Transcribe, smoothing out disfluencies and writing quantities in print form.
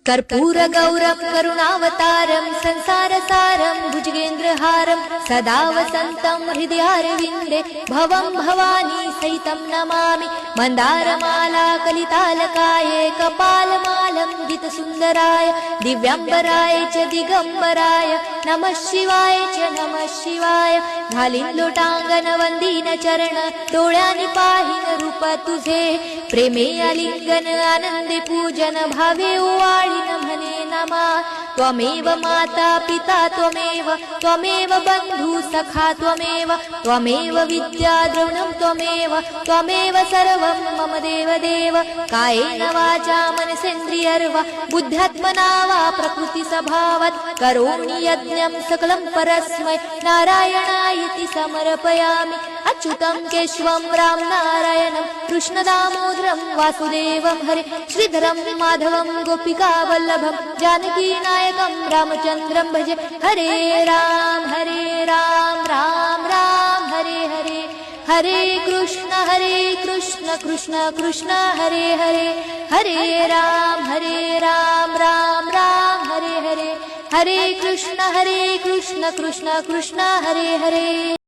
कर्पूरगौरं करुणावतारं संसारसारं भुजगेन्द्रहारं सदा वसन्तं हृदयारविन्दे भवं भवानी सहितं नमामि। मन्दारमाला कलितालकाये कपालमालं गीतसुन्दराय दिव्याम्बराय च दिगम्बराय नमः शिवाय च नमः शिवाय। घालीन लोटांगण वंदीन चरण डोळ्यांनी पाहीन रूप तुझे प्रेमे आलिंगन आनंदे पूजन भावे ओवाळीन म्हणे नमा। त्वमेव माता पिता त्वमेव बंधु सखा त्वमेव विद्या द्रविणं त्वमेव सर्वं मम देव कायेन वाचा मनसेन्द्रियर्वा बुद्ध्यात्मना वा प्रकृति स्वभावात् करोमि यज्ञं सकलं परस्मै नारायणायति समर्पयामि। अच्युतं केशवं राम नारायणं कृष्णदामोदरं वासुदेवं हरे श्रीधरं माधवं गोपिका वल्लभं जानकी नायकं रामचन्द्रं भजे। हरे राम राम राम हरे हरे हरे कृष्ण कृष्ण कृष्ण हरे हरे हरे राम राम राम हरे हरे हरे कृष्ण कृष्ण कृष्ण हरे हरे।